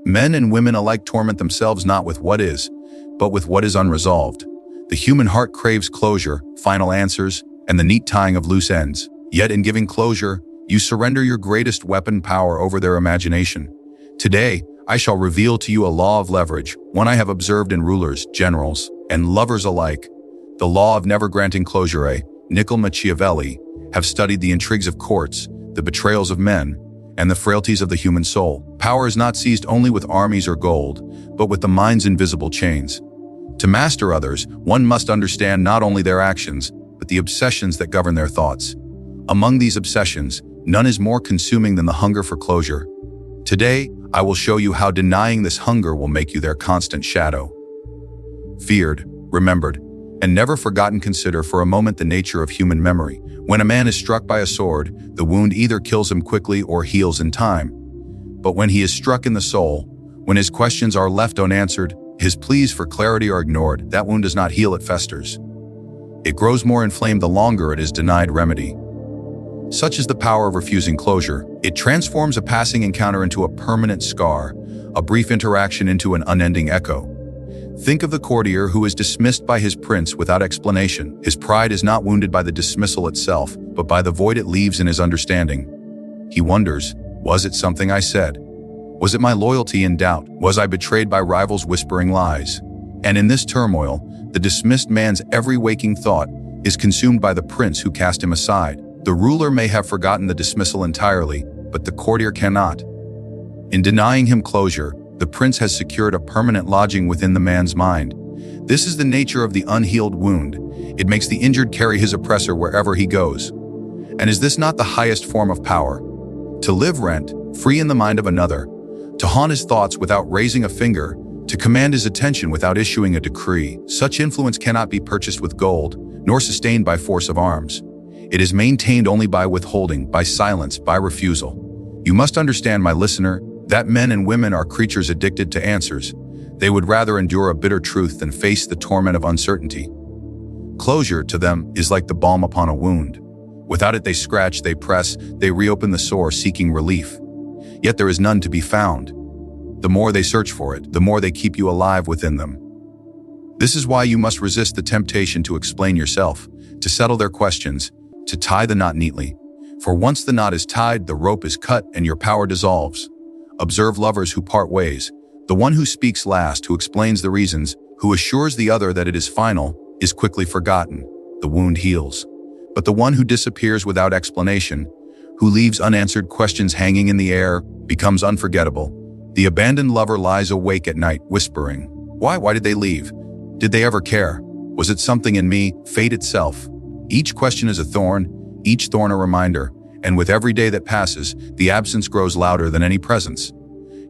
Men and women alike torment themselves not with what is, but with what is unresolved. The human heart craves closure, final answers, and the neat tying of loose ends. Yet in giving closure, you surrender your greatest weapon power over their imagination. Today, I shall reveal to you a law of leverage, one I have observed in rulers, generals, and lovers alike. The law of never granting closure. Niccolò Machiavelli have studied the intrigues of courts, the betrayals of men, and the frailties of the human soul. Power is not seized only with armies or gold, but with the mind's invisible chains. To master others, one must understand not only their actions, but the obsessions that govern their thoughts. Among these obsessions, none is more consuming than the hunger for closure. Today, I will show you how denying this hunger will make you their constant shadow. Feared, remembered, and never forgotten. Consider for a moment the nature of human memory. When a man is struck by a sword, the wound either kills him quickly or heals in time. But when he is struck in the soul, when his questions are left unanswered, his pleas for clarity are ignored, that wound does not heal, it festers. It grows more inflamed the longer it is denied remedy. Such is the power of refusing closure. It transforms a passing encounter into a permanent scar, a brief interaction into an unending echo. Think of the courtier who is dismissed by his prince without explanation. His pride is not wounded by the dismissal itself, but by the void it leaves in his understanding. He wonders, was it something I said? Was it my loyalty in doubt? Was I betrayed by rivals whispering lies? And in this turmoil, the dismissed man's every waking thought is consumed by the prince who cast him aside. The ruler may have forgotten the dismissal entirely, but the courtier cannot. In denying him closure, the prince has secured a permanent lodging within the man's mind. This is the nature of the unhealed wound. It makes the injured carry his oppressor wherever he goes. And is this not the highest form of power? To live rent-free in the mind of another, to haunt his thoughts without raising a finger, to command his attention without issuing a decree. Such influence cannot be purchased with gold, nor sustained by force of arms. It is maintained only by withholding, by silence, by refusal. You must understand, my listener, that men and women are creatures addicted to answers. They would rather endure a bitter truth than face the torment of uncertainty. Closure, to them, is like the balm upon a wound. Without it, they scratch, they press, they reopen the sore, seeking relief. Yet there is none to be found. The more they search for it, the more they keep you alive within them. This is why you must resist the temptation to explain yourself, to settle their questions, to tie the knot neatly. For once the knot is tied, the rope is cut, and your power dissolves. Observe lovers who part ways. The one who speaks last, who explains the reasons, who assures the other that it is final, is quickly forgotten. The wound heals. But the one who disappears without explanation, who leaves unanswered questions hanging in the air, becomes unforgettable. The abandoned lover lies awake at night, whispering, Why did they leave? Did they ever care? Was it something in me, fate itself? Each question is a thorn, each thorn a reminder, and with every day that passes, the absence grows louder than any presence.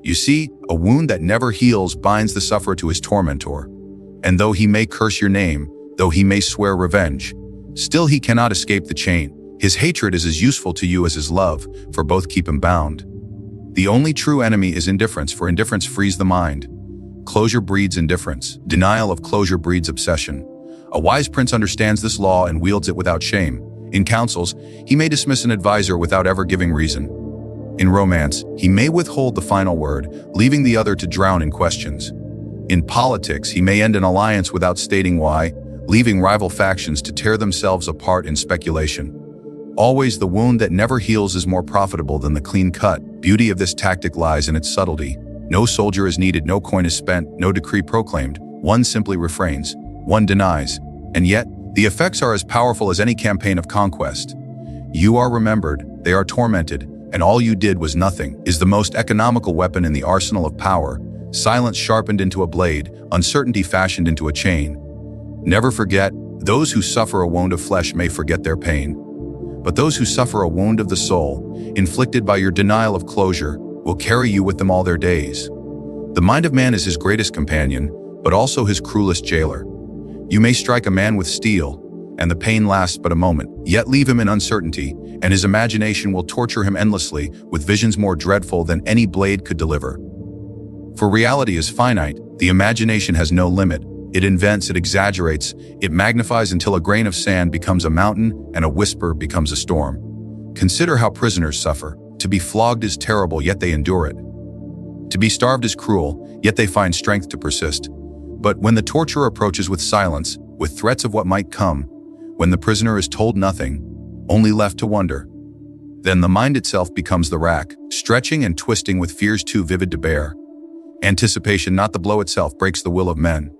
You see, a wound that never heals binds the sufferer to his tormentor. And though he may curse your name, though he may swear revenge, still he cannot escape the chain. His hatred is as useful to you as his love, for both keep him bound. The only true enemy is indifference, for indifference frees the mind. Closure breeds indifference. Denial of closure breeds obsession. A wise prince understands this law and wields it without shame. In councils, he may dismiss an advisor without ever giving reason. In romance, he may withhold the final word, leaving the other to drown in questions. In politics, he may end an alliance without stating why, leaving rival factions to tear themselves apart in speculation. Always, the wound that never heals is more profitable than the clean cut. Beauty of this tactic lies in its subtlety. No soldier is needed, no coin is spent, no decree proclaimed. One simply refrains, one denies, and yet, the effects are as powerful as any campaign of conquest. You are remembered, they are tormented, and all you did was nothing, is the most economical weapon in the arsenal of power. Silence sharpened into a blade, uncertainty fashioned into a chain. Never forget, those who suffer a wound of flesh may forget their pain. But those who suffer a wound of the soul, inflicted by your denial of closure, will carry you with them all their days. The mind of man is his greatest companion, but also his cruelest jailer. You may strike a man with steel, and the pain lasts but a moment, yet leave him in uncertainty, and his imagination will torture him endlessly with visions more dreadful than any blade could deliver. For reality is finite, the imagination has no limit. It invents, it exaggerates, it magnifies until a grain of sand becomes a mountain and a whisper becomes a storm. Consider how prisoners suffer. To be flogged is terrible, yet they endure it. To be starved is cruel, yet they find strength to persist. But when the torturer approaches with silence, with threats of what might come, when the prisoner is told nothing, only left to wonder, then the mind itself becomes the rack, stretching and twisting with fears too vivid to bear. Anticipation, not the blow itself, breaks the will of men.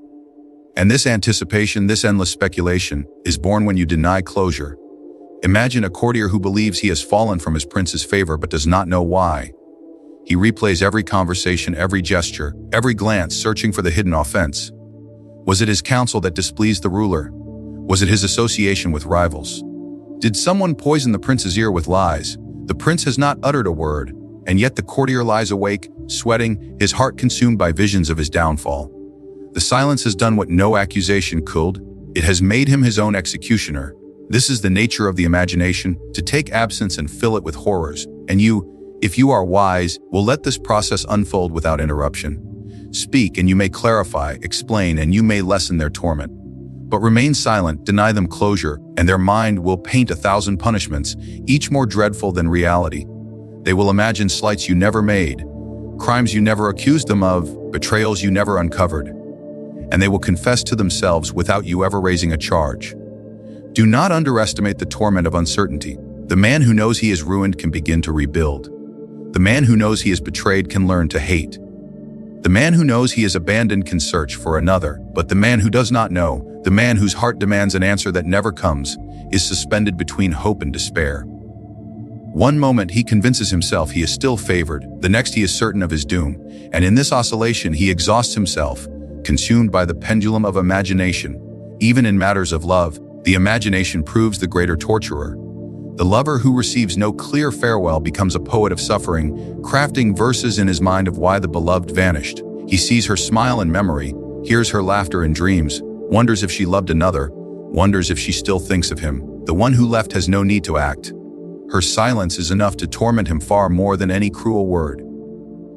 And this anticipation, this endless speculation, is born when you deny closure. Imagine a courtier who believes he has fallen from his prince's favor but does not know why. He replays every conversation, every gesture, every glance, searching for the hidden offense. Was it his counsel that displeased the ruler? Was it his association with rivals? Did someone poison the prince's ear with lies? The prince has not uttered a word, and yet the courtier lies awake, sweating, his heart consumed by visions of his downfall. The silence has done what no accusation could. It has made him his own executioner. This is the nature of the imagination, to take absence and fill it with horrors. And you, if you are wise, will let this process unfold without interruption. Speak, and you may clarify, explain, and you may lessen their torment. But remain silent, deny them closure, and their mind will paint 1,000 punishments, each more dreadful than reality. They will imagine slights you never made, crimes you never accused them of, betrayals you never uncovered. And they will confess to themselves without you ever raising a charge. Do not underestimate the torment of uncertainty. The man who knows he is ruined can begin to rebuild. The man who knows he is betrayed can learn to hate. The man who knows he is abandoned can search for another, but the man who does not know, the man whose heart demands an answer that never comes, is suspended between hope and despair. One moment he convinces himself he is still favored, the next he is certain of his doom, and in this oscillation he exhausts himself, consumed by the pendulum of imagination. Even in matters of love, the imagination proves the greater torturer. The lover who receives no clear farewell becomes a poet of suffering, crafting verses in his mind of why the beloved vanished. He sees her smile in memory, hears her laughter in dreams, wonders if she loved another, wonders if she still thinks of him. The one who left has no need to act. Her silence is enough to torment him far more than any cruel word.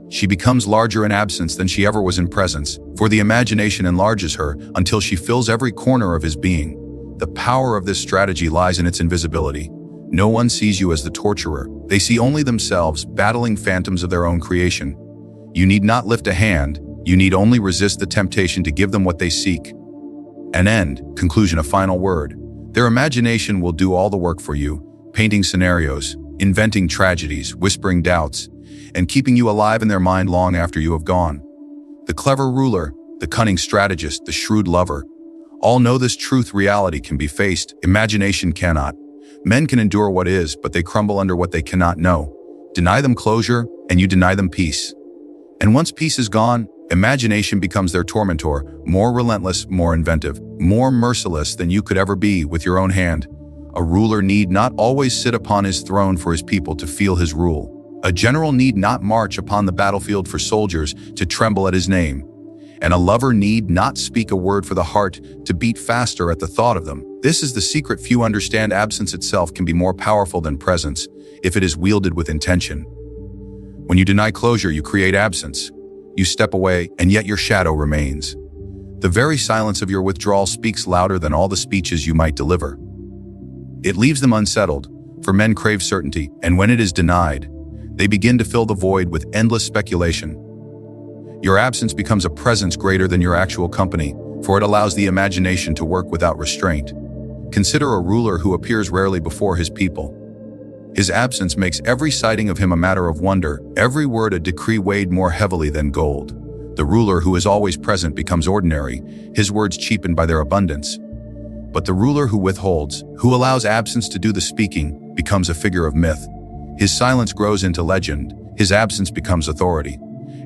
She becomes larger in absence than she ever was in presence, for the imagination enlarges her until she fills every corner of his being. The power of this strategy lies in its invisibility. No one sees you as the torturer. They see only themselves, battling phantoms of their own creation. You need not lift a hand. You need only resist the temptation to give them what they seek. An end, conclusion, a final word. Their imagination will do all the work for you, painting scenarios, inventing tragedies, whispering doubts, and keeping you alive in their mind long after you have gone. The clever ruler, the cunning strategist, the shrewd lover, all know this truth: reality can be faced, imagination cannot. Men can endure what is, but they crumble under what they cannot know. Deny them closure, and you deny them peace. And once peace is gone, imagination becomes their tormentor, more relentless, more inventive, more merciless than you could ever be with your own hand. A ruler need not always sit upon his throne for his people to feel his rule. A general need not march upon the battlefield for soldiers to tremble at his name. And a lover need not speak a word for the heart to beat faster at the thought of them. This is the secret few understand. Absence itself can be more powerful than presence if it is wielded with intention. When you deny closure, you create absence. You step away, and yet your shadow remains. The very silence of your withdrawal speaks louder than all the speeches you might deliver. It leaves them unsettled, for men crave certainty, and when it is denied, they begin to fill the void with endless speculation. Your absence becomes a presence greater than your actual company, for it allows the imagination to work without restraint. Consider a ruler who appears rarely before his people. His absence makes every sighting of him a matter of wonder, every word a decree weighed more heavily than gold. The ruler who is always present becomes ordinary, his words cheapened by their abundance. But the ruler who withholds, who allows absence to do the speaking, becomes a figure of myth. His silence grows into legend, his absence becomes authority.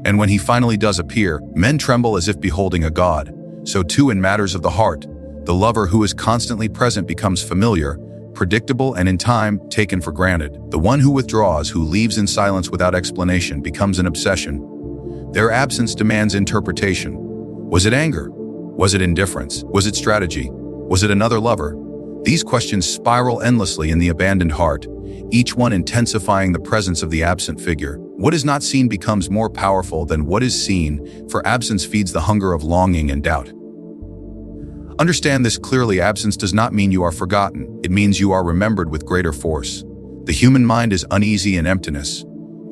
And when he finally does appear, men tremble as if beholding a god. So too in matters of the heart, the lover who is constantly present becomes familiar, predictable, and in time, taken for granted. The one who withdraws, who leaves in silence without explanation, becomes an obsession. Their absence demands interpretation. Was it anger? Was it indifference? Was it strategy? Was it another lover? These questions spiral endlessly in the abandoned heart, each one intensifying the presence of the absent figure. What is not seen becomes more powerful than what is seen, for absence feeds the hunger of longing and doubt. Understand this clearly: absence does not mean you are forgotten. It means you are remembered with greater force. The human mind is uneasy in emptiness.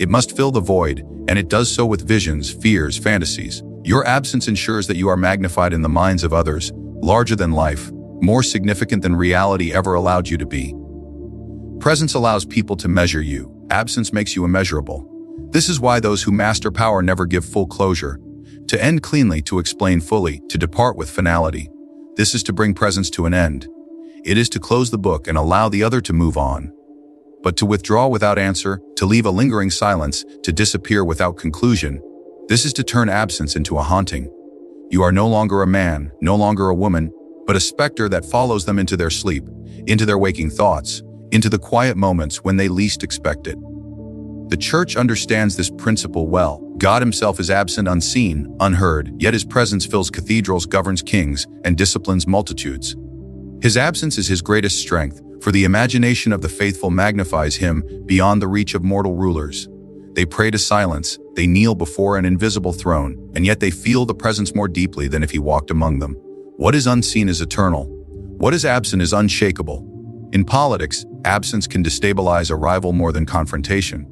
It must fill the void, and it does so with visions, fears, fantasies. Your absence ensures that you are magnified in the minds of others, larger than life, more significant than reality ever allowed you to be. Presence allows people to measure you. Absence makes you immeasurable. This is why those who master power never give full closure. To end cleanly, to explain fully, to depart with finality. This is to bring presence to an end. It is to close the book and allow the other to move on. But to withdraw without answer, to leave a lingering silence, to disappear without conclusion, this is to turn absence into a haunting. You are no longer a man, no longer a woman, but a specter that follows them into their sleep, into their waking thoughts, into the quiet moments when they least expect it. The Church understands this principle well. God himself is absent, unseen, unheard, yet his presence fills cathedrals, governs kings, and disciplines multitudes. His absence is his greatest strength, for the imagination of the faithful magnifies him beyond the reach of mortal rulers. They pray to silence, they kneel before an invisible throne, and yet they feel the presence more deeply than if he walked among them. What is unseen is eternal. What is absent is unshakable. In politics, absence can destabilize a rival more than confrontation.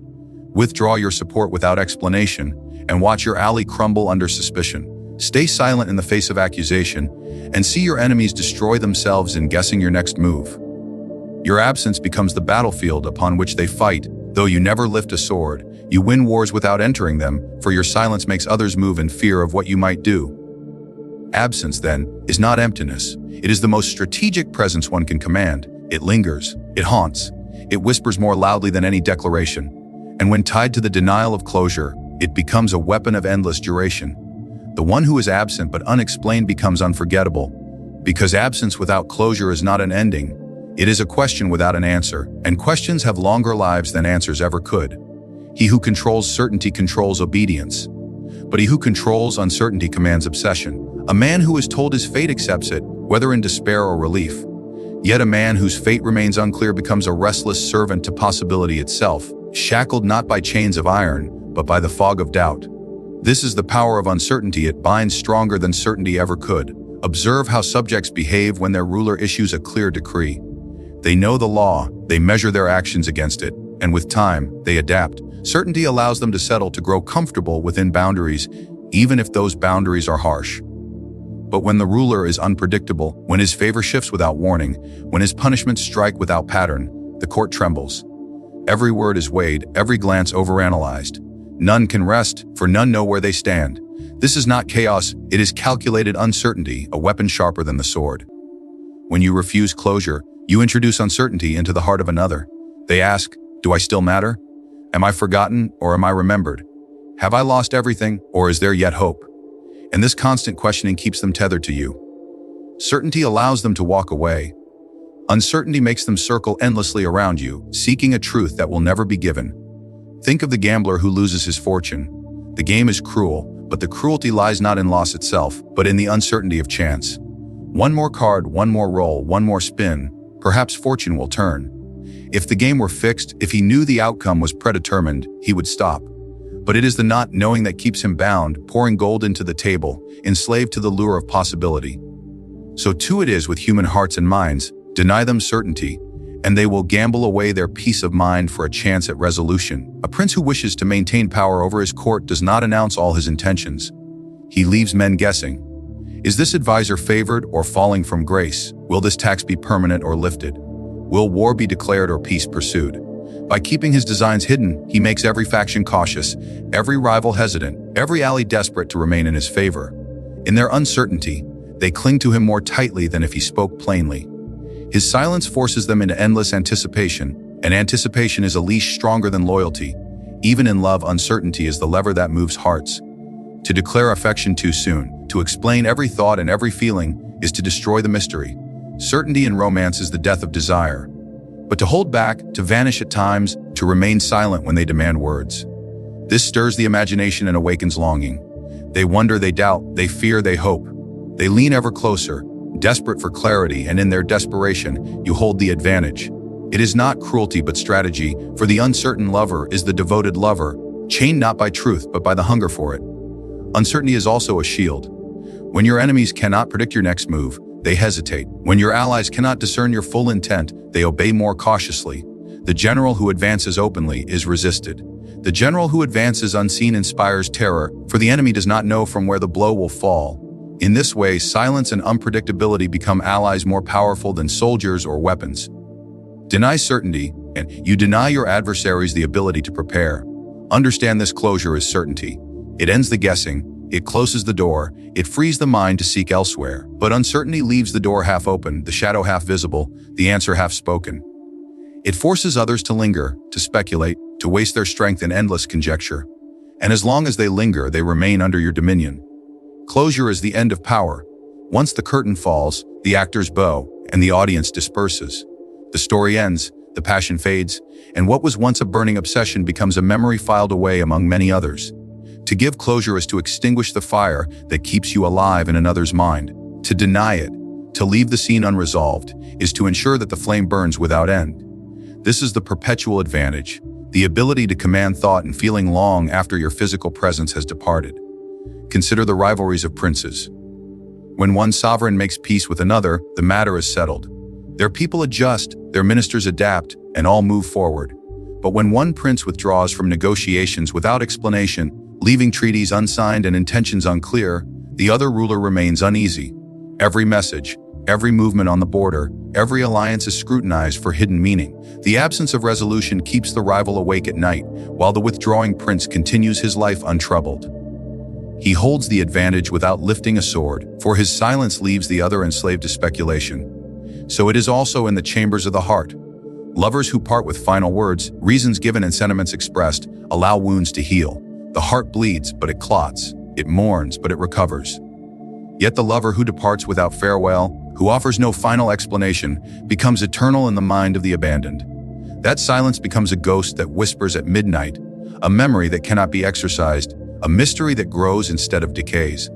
Withdraw your support without explanation, and watch your ally crumble under suspicion. Stay silent in the face of accusation, and see your enemies destroy themselves in guessing your next move. Your absence becomes the battlefield upon which they fight. Though you never lift a sword, you win wars without entering them, for your silence makes others move in fear of what you might do. Absence, then, is not emptiness. It is the most strategic presence one can command. It lingers, it haunts, it whispers more loudly than any declaration. And when tied to the denial of closure, it becomes a weapon of endless duration. The one who is absent but unexplained becomes unforgettable, because absence without closure is not an ending. It is a question without an answer, and questions have longer lives than answers ever could. He who controls certainty controls obedience, but he who controls uncertainty commands obsession. A man who is told his fate accepts it, whether in despair or relief. Yet a man whose fate remains unclear becomes a restless servant to possibility itself, shackled not by chains of iron, but by the fog of doubt. This is the power of uncertainty. It binds stronger than certainty ever could. Observe how subjects behave when their ruler issues a clear decree. They know the law, they measure their actions against it, and with time, they adapt. Certainty allows them to settle, to grow comfortable within boundaries, even if those boundaries are harsh. But when the ruler is unpredictable, when his favor shifts without warning, when his punishments strike without pattern, the court trembles. Every word is weighed, every glance overanalyzed. None can rest, for none know where they stand. This is not chaos, it is calculated uncertainty, a weapon sharper than the sword. When you refuse closure, you introduce uncertainty into the heart of another. They ask, do I still matter? Am I forgotten, or am I remembered? Have I lost everything, or is there yet hope? And this constant questioning keeps them tethered to you. Certainty allows them to walk away. Uncertainty makes them circle endlessly around you, seeking a truth that will never be given. Think of the gambler who loses his fortune. The game is cruel, but the cruelty lies not in loss itself, but in the uncertainty of chance. One more card, one more roll, one more spin, perhaps fortune will turn. If the game were fixed, if he knew the outcome was predetermined, he would stop. But it is the not knowing that keeps him bound, pouring gold into the table, enslaved to the lure of possibility. So too it is with human hearts and minds. Deny them certainty, and they will gamble away their peace of mind for a chance at resolution. A prince who wishes to maintain power over his court does not announce all his intentions. He leaves men guessing. Is this advisor favored or falling from grace? Will this tax be permanent or lifted? Will war be declared or peace pursued? By keeping his designs hidden, he makes every faction cautious, every rival hesitant, every ally desperate to remain in his favor. In their uncertainty, they cling to him more tightly than if he spoke plainly. His silence forces them into endless anticipation, and anticipation is a leash stronger than loyalty. Even in love, uncertainty is the lever that moves hearts. To declare affection too soon, to explain every thought and every feeling, is to destroy the mystery. Certainty in romance is the death of desire. But to hold back, to vanish at times, to remain silent when they demand words. This stirs the imagination and awakens longing. They wonder, they doubt, they fear, they hope. They lean ever closer, desperate for clarity, and in their desperation, you hold the advantage. It is not cruelty but strategy, for the uncertain lover is the devoted lover, chained not by truth but by the hunger for it. Uncertainty is also a shield. When your enemies cannot predict your next move, they hesitate. When your allies cannot discern your full intent, they obey more cautiously. The general who advances openly is resisted. The general who advances unseen inspires terror, for the enemy does not know from where the blow will fall. In this way, silence and unpredictability become allies more powerful than soldiers or weapons. Deny certainty, and you deny your adversaries the ability to prepare. Understand this closure is certainty. It ends the guessing, it closes the door, it frees the mind to seek elsewhere. But uncertainty leaves the door half open, the shadow half visible, the answer half spoken. It forces others to linger, to speculate, to waste their strength in endless conjecture. And as long as they linger, they remain under your dominion. Closure is the end of power. Once the curtain falls, the actors bow, and the audience disperses. The story ends, the passion fades, and what was once a burning obsession becomes a memory filed away among many others. To give closure is to extinguish the fire that keeps you alive in another's mind. To deny it, to leave the scene unresolved, is to ensure that the flame burns without end. This is the perpetual advantage, the ability to command thought and feeling long after your physical presence has departed. Consider the rivalries of princes. When one sovereign makes peace with another, the matter is settled. Their people adjust, their ministers adapt, and all move forward. But when one prince withdraws from negotiations without explanation, leaving treaties unsigned and intentions unclear, the other ruler remains uneasy. Every message, every movement on the border, every alliance is scrutinized for hidden meaning. The absence of resolution keeps the rival awake at night, while the withdrawing prince continues his life untroubled. He holds the advantage without lifting a sword, for his silence leaves the other enslaved to speculation. So it is also in the chambers of the heart. Lovers who part with final words, reasons given and sentiments expressed, allow wounds to heal. The heart bleeds, but it clots. It mourns, but it recovers. Yet the lover who departs without farewell, who offers no final explanation, becomes eternal in the mind of the abandoned. That silence becomes a ghost that whispers at midnight, a memory that cannot be exorcised, a mystery that grows instead of decays.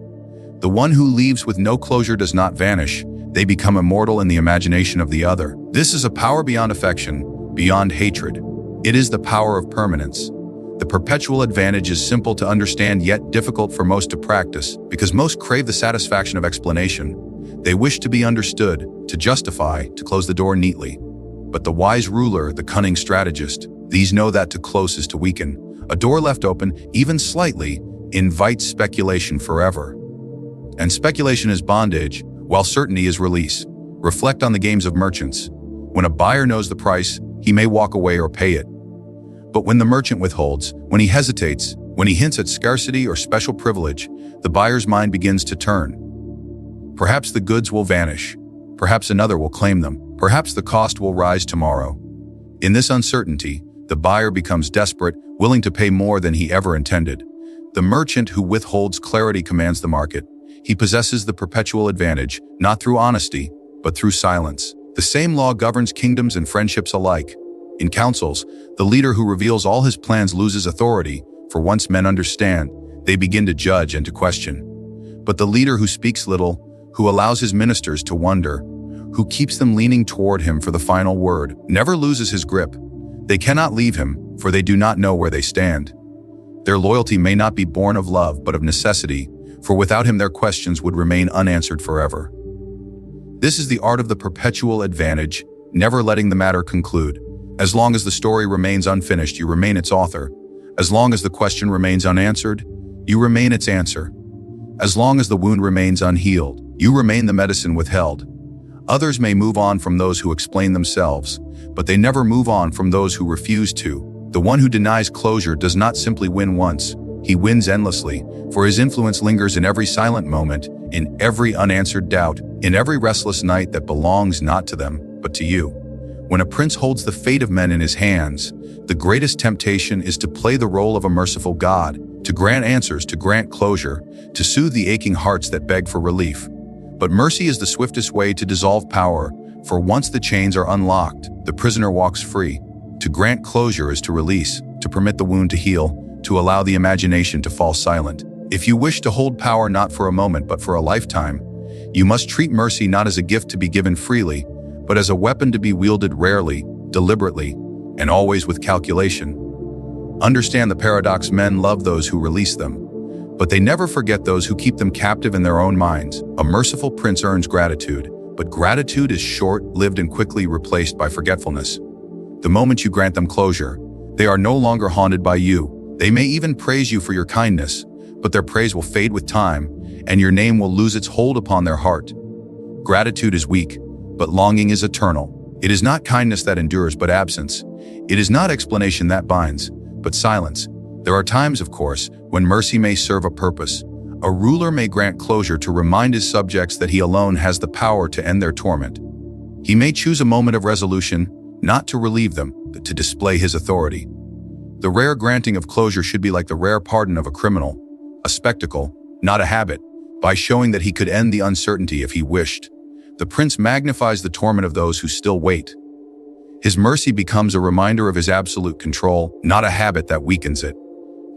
The one who leaves with no closure does not vanish. They become immortal in the imagination of the other. This is a power beyond affection, beyond hatred. It is the power of permanence. The perpetual advantage is simple to understand yet difficult for most to practice, because most crave the satisfaction of explanation. They wish to be understood, to justify, to close the door neatly. But the wise ruler, the cunning strategist, these know that to close is to weaken. A door left open, even slightly, invites speculation forever. And speculation is bondage, while certainty is release. Reflect on the games of merchants. When a buyer knows the price, he may walk away or pay it. But when the merchant withholds, when he hesitates, when he hints at scarcity or special privilege, the buyer's mind begins to turn. Perhaps the goods will vanish. Perhaps another will claim them. Perhaps the cost will rise tomorrow. In this uncertainty, the buyer becomes desperate, willing to pay more than he ever intended. The merchant who withholds clarity commands the market. He possesses the perpetual advantage, not through honesty, but through silence. The same law governs kingdoms and friendships alike. In councils, the leader who reveals all his plans loses authority, for once men understand, they begin to judge and to question. But the leader who speaks little, who allows his ministers to wonder, who keeps them leaning toward him for the final word, never loses his grip. They cannot leave him, for they do not know where they stand. Their loyalty may not be born of love, but of necessity, for without him their questions would remain unanswered forever. This is the art of the perpetual advantage, never letting the matter conclude. As long as the story remains unfinished, you remain its author. As long as the question remains unanswered, you remain its answer. As long as the wound remains unhealed, you remain the medicine withheld. Others may move on from those who explain themselves, but they never move on from those who refuse to. The one who denies closure does not simply win once, he wins endlessly, for his influence lingers in every silent moment, in every unanswered doubt, in every restless night that belongs not to them, but to you. When a prince holds the fate of men in his hands, the greatest temptation is to play the role of a merciful God, to grant answers, to grant closure, to soothe the aching hearts that beg for relief. But mercy is the swiftest way to dissolve power, for once the chains are unlocked, the prisoner walks free. To grant closure is to release, to permit the wound to heal, to allow the imagination to fall silent. If you wish to hold power not for a moment but for a lifetime, you must treat mercy not as a gift to be given freely, but as a weapon to be wielded rarely, deliberately, and always with calculation. Understand the paradox: men love those who release them, but they never forget those who keep them captive in their own minds. A merciful prince earns gratitude, but gratitude is short-lived and quickly replaced by forgetfulness. The moment you grant them closure, they are no longer haunted by you. They may even praise you for your kindness, but their praise will fade with time, and your name will lose its hold upon their heart. Gratitude is weak, but longing is eternal. It is not kindness that endures, but absence. It is not explanation that binds, but silence. There are times, of course, when mercy may serve a purpose. A ruler may grant closure to remind his subjects that he alone has the power to end their torment. He may choose a moment of resolution, not to relieve them, but to display his authority. The rare granting of closure should be like the rare pardon of a criminal, a spectacle, not a habit, by showing that he could end the uncertainty if he wished. The prince magnifies the torment of those who still wait. His mercy becomes a reminder of his absolute control, not a habit that weakens it.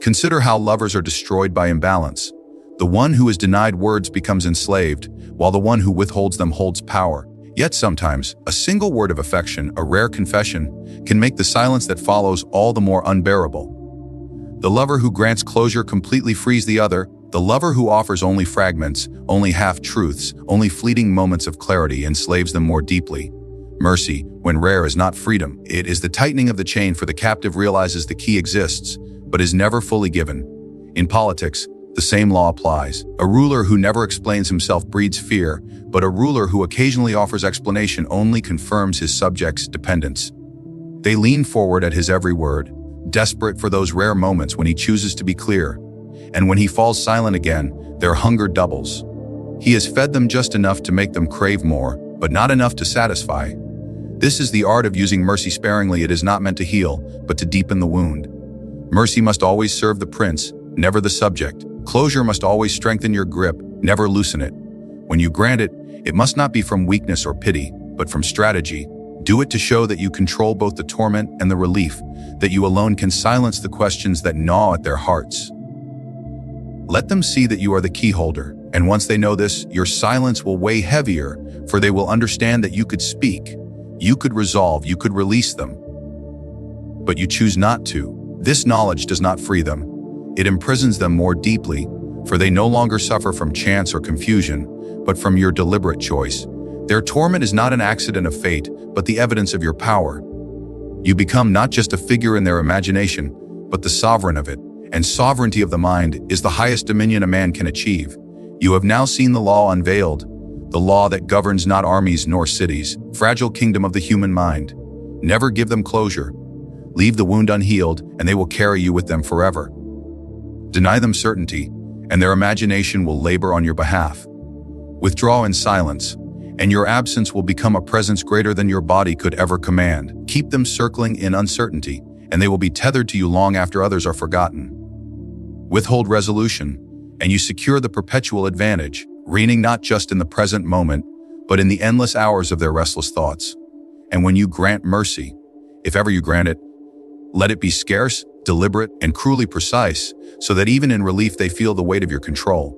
Consider how lovers are destroyed by imbalance. The one who is denied words becomes enslaved, while the one who withholds them holds power. Yet sometimes, a single word of affection, a rare confession, can make the silence that follows all the more unbearable. The lover who grants closure completely frees the other. The lover who offers only fragments, only half-truths, only fleeting moments of clarity enslaves them more deeply. Mercy, when rare, is not freedom. It is the tightening of the chain, for the captive realizes the key exists, but is never fully given. In politics, the same law applies. A ruler who never explains himself breeds fear, but a ruler who occasionally offers explanation only confirms his subjects' dependence. They lean forward at his every word, desperate for those rare moments when he chooses to be clear. And when he falls silent again, their hunger doubles. He has fed them just enough to make them crave more, but not enough to satisfy. This is the art of using mercy sparingly. It is not meant to heal, but to deepen the wound. Mercy must always serve the prince, never the subject. Closure must always strengthen your grip, never loosen it. When you grant it, it must not be from weakness or pity, but from strategy. Do it to show that you control both the torment and the relief, that you alone can silence the questions that gnaw at their hearts. Let them see that you are the key holder, and once they know this, your silence will weigh heavier, for they will understand that you could speak, you could resolve, you could release them. But you choose not to. This knowledge does not free them. It imprisons them more deeply, for they no longer suffer from chance or confusion, but from your deliberate choice. Their torment is not an accident of fate, but the evidence of your power. You become not just a figure in their imagination, but the sovereign of it, and sovereignty of the mind is the highest dominion a man can achieve. You have now seen the law unveiled, the law that governs not armies nor cities, fragile kingdom of the human mind. Never give them closure. Leave the wound unhealed, and they will carry you with them forever. Deny them certainty, and their imagination will labor on your behalf. Withdraw in silence, and your absence will become a presence greater than your body could ever command. Keep them circling in uncertainty, and they will be tethered to you long after others are forgotten. Withhold resolution, and you secure the perpetual advantage, reigning not just in the present moment, but in the endless hours of their restless thoughts. And when you grant mercy, if ever you grant it, let it be scarce, deliberate, and cruelly precise, so that even in relief they feel the weight of your control.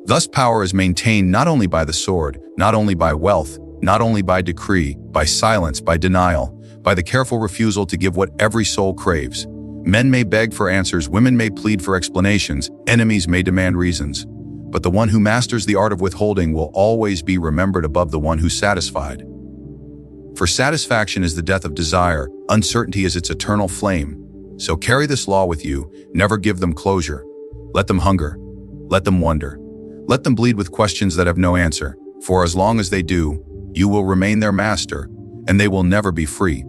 Thus power is maintained not only by the sword, not only by wealth, not only by decree, by silence, by denial, by the careful refusal to give what every soul craves. Men may beg for answers, women may plead for explanations, enemies may demand reasons. But the one who masters the art of withholding will always be remembered above the one who's satisfied. For satisfaction is the death of desire, uncertainty is its eternal flame. So carry this law with you, never give them closure. Let them hunger, let them wonder. Let them bleed with questions that have no answer, for as long as they do, you will remain their master, and they will never be free.